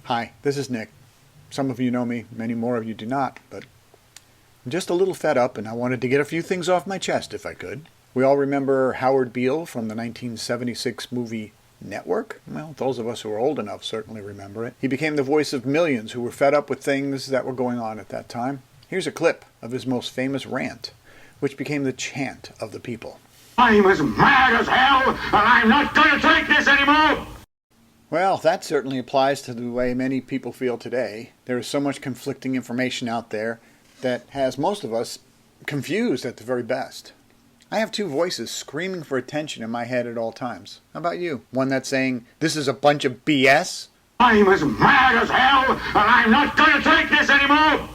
Hi, this is Nick. Some of you know me, many more of you do not, but I'm just a little fed up and I wanted to get a few things off my chest if I could. We all remember Howard Beale from the 1976 movie Network? Well, those of us who are old enough certainly remember it. He became the voice of millions who were fed up with things that were going on at that time. Here's a clip of his most famous rant, which became the chant of the people. I'm as mad as hell, and I'm not going to take this anymore! Well, that certainly applies to the way many people feel today. There is so much conflicting information out there that has most of us confused at the very best. I have two voices screaming for attention in my head at all times. How about you? One that's saying, this is a bunch of BS. I'm as mad as hell, and I'm not going to take this anymore!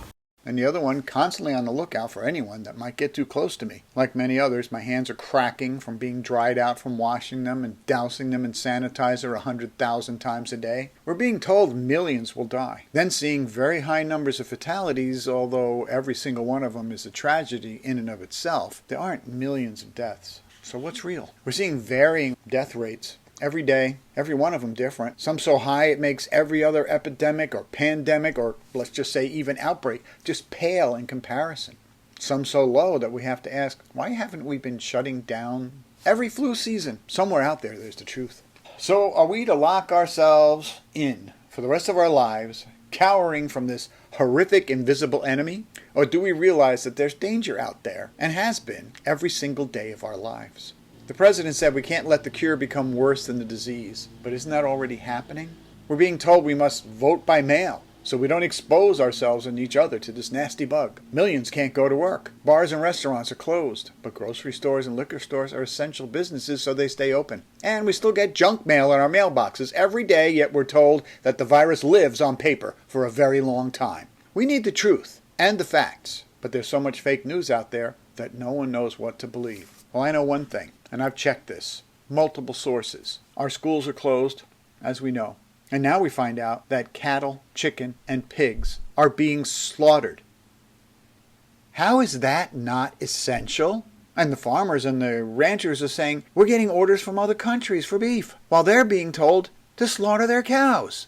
And the other one constantly on the lookout for anyone that might get too close to me. Like many others, my hands are cracking from being dried out from washing them and dousing them in sanitizer 100,000 times a day. We're being told millions will die. Then seeing very high numbers of fatalities, although every single one of them is a tragedy in and of itself. There aren't millions of deaths. So what's real? We're seeing varying death rates. Every day, every one of them different. Some so high it makes every other epidemic or pandemic or let's just say even outbreak just pale in comparison. Some so low that we have to ask, why haven't we been shutting down every flu season? Somewhere out there, there's the truth. So are we to lock ourselves in for the rest of our lives, cowering from this horrific invisible enemy? Or do we realize that there's danger out there and has been every single day of our lives? The president said we can't let the cure become worse than the disease. But isn't that already happening? We're being told we must vote by mail so we don't expose ourselves and each other to this nasty bug. Millions can't go to work. Bars and restaurants are closed, but grocery stores and liquor stores are essential businesses, so they stay open. And we still get junk mail in our mailboxes every day, yet we're told that the virus lives on paper for a very long time. We need the truth and the facts, but there's so much fake news out there that no one knows what to believe. Well, I know one thing, and I've checked this. Multiple sources. Our schools are closed, as we know. And now we find out that cattle, chicken, and pigs are being slaughtered. How is that not essential? And the farmers and the ranchers are saying, we're getting orders from other countries for beef, while they're being told to slaughter their cows.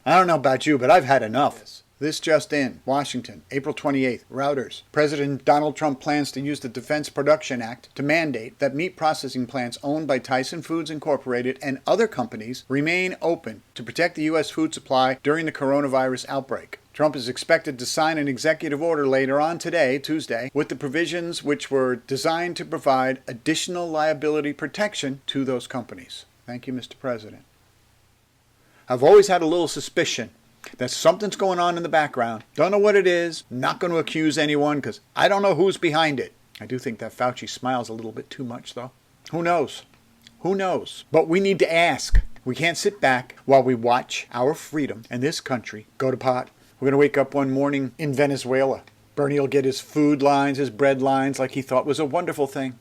I don't know about you, but I've had enough. This just in. Washington, April 28th. Reuters. President Donald Trump plans to use the Defense Production Act to mandate that meat processing plants owned by Tyson Foods Incorporated and other companies remain open to protect the U.S. food supply during the coronavirus outbreak. Trump is expected to sign an executive order later on today, Tuesday, with the provisions which were designed to provide additional liability protection to those companies. Thank you, Mr. President. I've always had a little suspicion that something's going on in the background. Don't know what it is. Not going to accuse anyone because I don't know who's behind it. I do think that Fauci smiles a little bit too much, though. Who knows? Who knows? But we need to ask. We can't sit back while we watch our freedom and this country go to pot. We're going to wake up one morning in Venezuela. Bernie will get his food lines, his bread lines like he thought was a wonderful thing.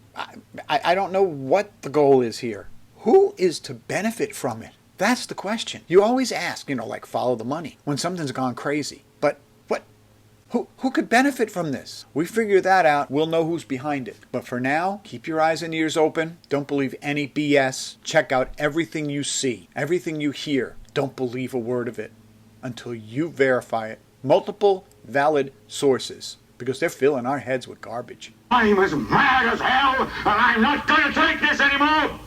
I don't know what the goal is here. Who is to benefit from it? That's the question. You always ask, like follow the money when something's gone crazy. But what? Who could benefit from this? We figure that out, we'll know who's behind it. But for now, keep your eyes and ears open. Don't believe any BS. Check out everything you see, everything you hear. Don't believe a word of it until you verify it. Multiple valid sources, because they're filling our heads with garbage. I'm as mad as hell, and I'm not going to take this anymore!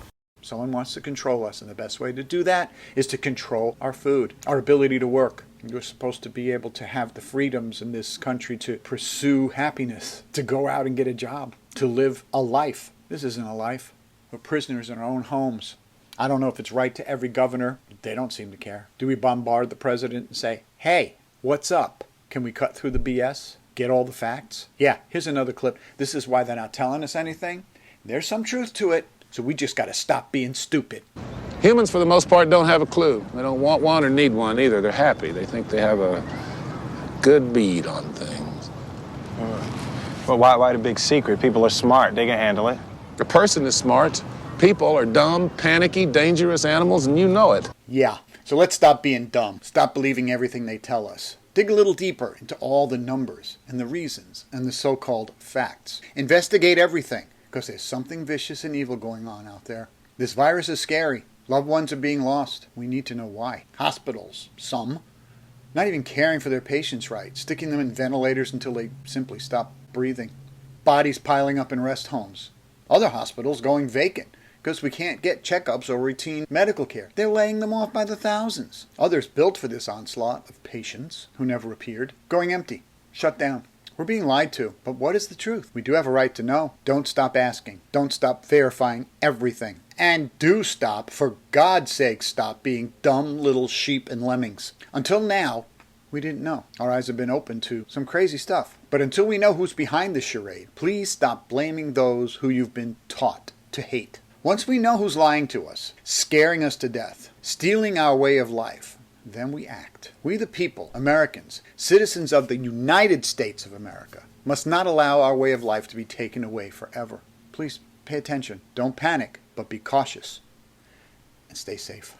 Someone wants to control us, and the best way to do that is to control our food, our ability to work. You're supposed to be able to have the freedoms in this country to pursue happiness, to go out and get a job, to live a life. This isn't a life. We're prisoners in our own homes. I don't know if it's right to every governor. They don't seem to care. Do we bombard the president and say, hey, what's up? Can we cut through the BS? Get all the facts? Yeah, here's another clip. This is why they're not telling us anything. There's some truth to it. So we just got to stop being stupid. Humans, for the most part, don't have a clue. They don't want one or need one either. They're happy. They think they have a good bead on things. Well, why the big secret? People are smart. They can handle it. A person is smart. People are dumb, panicky, dangerous animals, and you know it. Yeah, so let's stop being dumb. Stop believing everything they tell us. Dig a little deeper into all the numbers and the reasons and the so-called facts. Investigate everything. Because there's something vicious and evil going on out there. This virus is scary. Loved ones are being lost. We need to know why. Hospitals, some not even caring for their patients right, sticking them in ventilators until they simply stop breathing. Bodies piling up in rest homes. Other hospitals going vacant because we can't get checkups or routine medical care. They're laying them off by the thousands. Others built for this onslaught of patients who never appeared, going empty, shut down. We're being lied to, but what is the truth? We do have a right to know. Don't stop asking. Don't stop verifying everything. And do stop, for God's sake, stop being dumb little sheep and lemmings. Until now, we didn't know. Our eyes have been open to some crazy stuff. But until we know who's behind the charade, please stop blaming those who you've been taught to hate. Once we know who's lying to us, scaring us to death, stealing our way of life, then we act. We the people, Americans, citizens of the United States of America, must not allow our way of life to be taken away forever. Please pay attention. Don't panic, but be cautious and stay safe.